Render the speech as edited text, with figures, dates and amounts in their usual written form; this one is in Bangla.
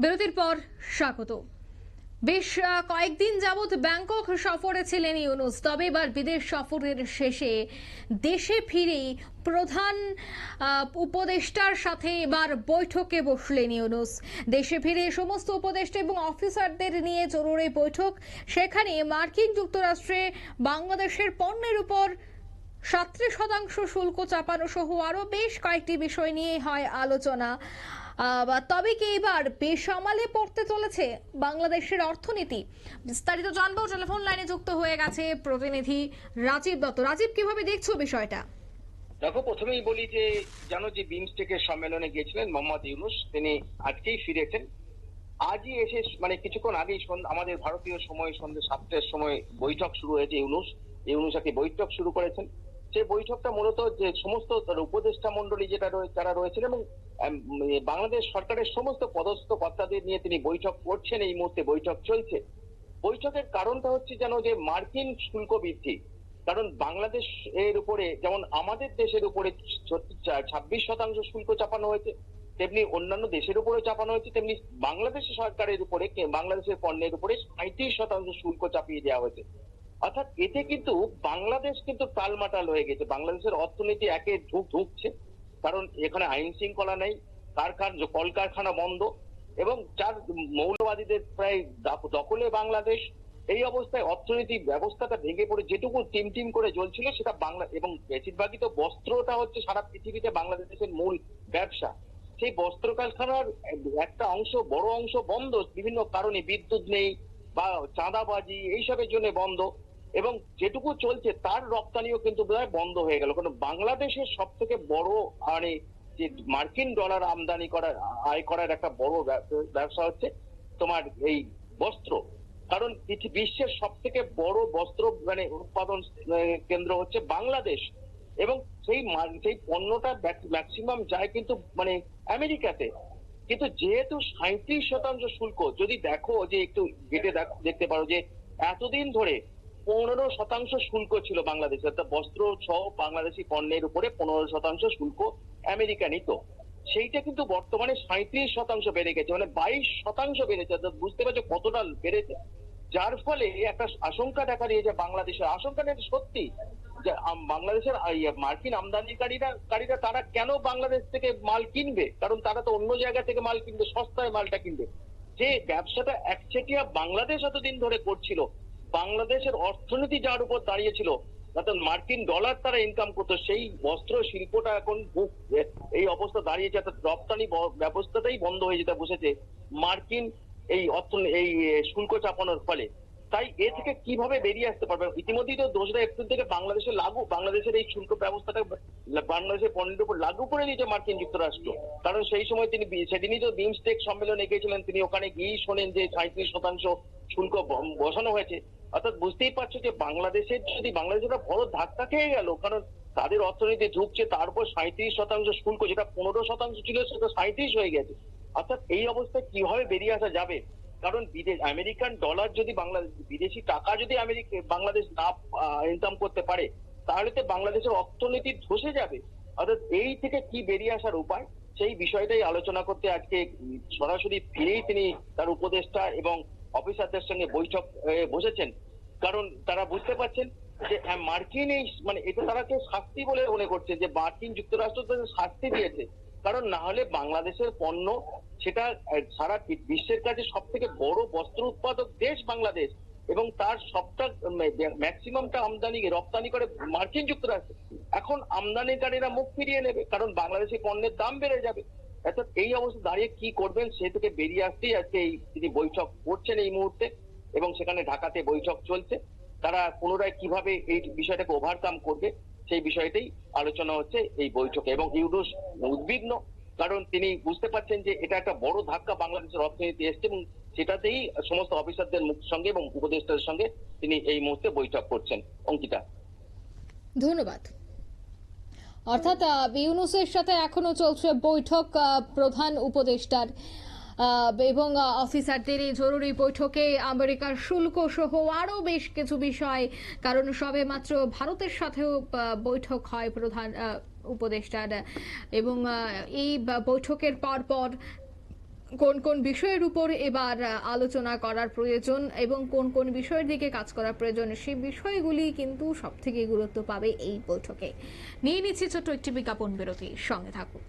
বিরতির পর স্বাগত। বেশ কয়েকদিন যাবৎ ব্যাংকক সফরে ছিলেন ইউনূস, তবে এবার বিদেশ সফরের শেষে দেশে ফিরেই প্রধান উপদেষ্টার সাথে এবার বৈঠকে বসলেন ইউনূস। দেশে ফিরে সমস্ত উপদেষ্টা এবং অফিসারদের নিয়ে জরুরি বৈঠক। সেখানে মার্কিন যুক্তরাষ্ট্রে বাংলাদেশের পণ্যের উপর 37% শুল্ক চাপানো সহ আরো বেশ কয়েকটি বিষয় নিয়ে হয় আলোচনা। তবে কি এবার বেসামালে পড়তে চলেছে বাংলাদেশের অর্থনীতি? বিস্তারিত জানবো। টেলিফোন লাইনে যুক্ত হয়ে গেছে প্রতিনিধি রাজীব দত্ত। রাজীব, কিভাবে দেখছো বিষয়টা? দেখো, প্রথমেই বলি যে জানো যে বিমস্টেকের সম্মেলনে গিয়েছিলেন মোহাম্মদ ইউনূস, তিনি আজকেই ফিরেছেন। আজই এসে কিছুক্ষণ আগেই আমাদের ভারতীয় সময় সন্ধ্যে 7টার সময় বৈঠক শুরু হয়েছে। ইউনূস একটি বৈঠক শুরু করেছেন। যে বৈঠকটা মূলত যে সমস্ত উপদেষ্টা মন্ডলী যারা রয়েছেন এবং বাংলাদেশ সরকারের সমস্ত পদস্থ কর্তাদের নিয়ে তিনি বৈঠক করছেন। এই মুহূর্তে বৈঠক চলছে। বৈঠকের কারণটা হচ্ছে যে মার্কিন শুল্ক বৃদ্ধি। কারণ বাংলাদেশ এর উপরে যেমন আমাদের দেশের উপরে 26% শুল্ক চাপানো হয়েছে, তেমনি অন্যান্য দেশের উপরে চাপানো হয়েছে, তেমনি বাংলাদেশ সরকারের উপরে বাংলাদেশের পণ্যের উপরে 35% শুল্ক চাপিয়ে দেওয়া হয়েছে। অর্থাৎ এতে কিন্তু বাংলাদেশ কিন্তু টালমাটাল হয়ে গেছে। বাংলাদেশের অর্থনীতি একে ঢুকছে, কারণ এখানে আইন শৃঙ্খলা নেই, কলকারখানা বন্ধ এবং যার মৌলবাদীদের প্রায় দখলে বাংলাদেশ। এই অবস্থায় অর্থনৈতিক ব্যবস্থাটা ভেঙে পড়ে যেটুকু টিম করে চলছিল সেটা বাংলা এবং বেশিরভাগই তো বস্ত্রটা হচ্ছে সারা পৃথিবীতে বাংলাদেশের মূল ব্যবসা। সেই বস্ত্র কারখানার একটা অংশ, বড় অংশ বন্ধ বিভিন্ন কারণে, বিদ্যুৎ নেই বা চাঁদাবাজি এইসবের জন্য বন্ধ, এবং যেটুকু চলছে তার রপ্তানিও কিন্তু প্রায় বন্ধ হয়ে গেল। কারণ বাংলাদেশের সব থেকে বড় যে মার্কিন ডলার আমদানি করার আয় করার একটা বড় ব্যবসা হচ্ছে তোমার এই বস্ত্র। কারণ বিশ্বের সব থেকে বড় বস্ত্র উৎপাদন কেন্দ্র হচ্ছে বাংলাদেশ, এবং সেই পণ্যটা ম্যাক্সিমাম যায় কিন্তু আমেরিকাতে। কিন্তু যেহেতু 37% শুল্ক, যদি দেখো যে একটু ঘেটে দেখতে পারো যে এতদিন ধরে 15% শুল্ক ছিল বাংলাদেশে, অর্থাৎ বস্ত্র সহ বাংলাদেশি পণ্যের উপরে 15% শুল্ক আমেরিকা নিত। সেইটা কিন্তু বর্তমানে 37% বেড়ে গেছে, 22% বেড়েছে। অর্থাৎ বুঝতে পারছো কতটা বেড়েছে। যার ফলে একটা আশঙ্কা দেখা দিয়েছে বাংলাদেশের, আশঙ্কাটা সত্যি যে বাংলাদেশের মার্কিন আমদানিকারীরা তারা কেন বাংলাদেশ থেকে মাল কিনবে? কারণ তারা তো অন্য জায়গা থেকে মাল কিনবে, সস্তায় মালটা কিনবে। যে ব্যবসাটা একচেটিয়া বাংলাদেশ এতদিন ধরে করছিল, বাংলাদেশের অর্থনীতি যার উপর দাঁড়িয়েছিল, অর্থাৎ মার্কিন ডলার তারা ইনকাম করতো, সেই বস্ত্র শিল্পটা এখন এই অবস্থা দাঁড়িয়েছে। অর্থাৎ রপ্তানি ব্যবস্থাটাই বন্ধ হয়ে যেতে বসেছে মার্কিন এই শুল্ক চাপানোর ফলে। তাই এ থেকে কিভাবে বেরিয়ে আসতে পারবে? ইতিমধ্যেই তো 2রা এপ্রিল থেকে বাংলাদেশের এই শুল্ক ব্যবস্থাটা বাংলাদেশের পণ্যের উপর লাগু করে দিয়েছে মার্কিন যুক্তরাষ্ট্র। কারণ সেই সময় তিনি সেদিনই তো বিমস্টেক সম্মেলনে গিয়েছিলেন, তিনি ওখানে গিয়েই শোনেন যে 37% শুল্ক বসানো হয়েছে। অর্থাৎ বুঝতেই পারছো যে বাংলাদেশের বড় ধাক্কা খেয়ে গেল, কারণ তাদের অর্থনীতি ঢুকছে, তার উপর 37% শুল্ক, যেটা 15% ছিল সেটা 37 হয়ে গেছে। অর্থাৎ এই অবস্থায় কিভাবে বেরিয়ে আসা যাবে? কারণ আমেরিকান ডলার যদি বিদেশি টাকা যদি বাংলাদেশ না ইনকাম করতে পারে, তাহলে তো বাংলাদেশের অর্থনীতি ধসে যাবে। অর্থাৎ এই থেকে কি বেরিয়ে আসার উপায়, সেই বিষয়টাই আলোচনা করতে আজকে সরাসরি ফিরেই তিনি তার উপদেষ্টা এবং অফিসারদের সঙ্গে বৈঠক বসেছেন। কারণ তারা বুঝতে পারছেন যে মার্কিন এটা তারাকে শাস্তি বলে মনে করছে, যে মার্কিন যুক্তরাষ্ট্র তাদের শাস্তি দিয়েছে। কারণ না হলে বাংলাদেশের পণ্য, সেটা সারা বিশ্বের কাছে সব থেকে বড় বস্ত্র উৎপাদক দেশ বাংলাদেশ, এবং তার সবটা ম্যাক্সিমামটা রপ্তানি করে মার্কিন যুক্তরাষ্ট্র। এখন আমদানিকারীরা মুখ ফিরিয়ে নেবে, কারণ বাংলাদেশি পণ্যের দাম বেড়ে যাবে। অর্থাৎ এই অবস্থা দাঁড়িয়ে কি করবেন সে থেকে বেরিয়ে আসতেই আজকে তিনি বৈঠক করছেন এই মুহূর্তে, এবং সেখানে ঢাকাতে বৈঠক চলছে। তারা পুনরায় কিভাবে এই বিষয়টাকে ওভারকাম করবে সেই বিষয়টাই আলোচনা হচ্ছে এই বৈঠকে। এবং ইউনূস উদ্বিগ্ন, কারণ তিনি বুঝতে পারছেন যে এটা একটা বড় ধাক্কা বাংলাদেশের অর্থনীতি এসছে, এবং সেটাতেই সমস্ত অফিসারদের সঙ্গে এবং উপদেষ্টাদের সঙ্গে তিনি এই মুহূর্তে বৈঠক করছেন। অঙ্কিতা, ধন্যবাদ। অর্থাৎ ইউনূসের সাথে এখনো চলছে বৈঠক প্রধান উপদেষ্টার এবং অফিসারদের এই জরুরি বৈঠকে আমেরিকার শুল্ক সহ আরও বেশ কিছু বিষয়, কারণ সবে মাত্র ভারতের সাথেও বৈঠক হয় প্রধান উপদেষ্টার, এবং এই বৈঠকের পর কোন কোন বিষয়ের উপর এবার আলোচনা করার প্রয়োজন এবং কোন কোন বিষয়ের দিকে কাজ করা প্রয়োজন সেই বিষয়গুলি কিন্তু সবথেকে গুরুত্ব পাবে এই বৈঠকে। নিয়ে নিচ্ছি ছোট্ট একটি বিজ্ঞাপন বিরতি, সঙ্গে থাকুন।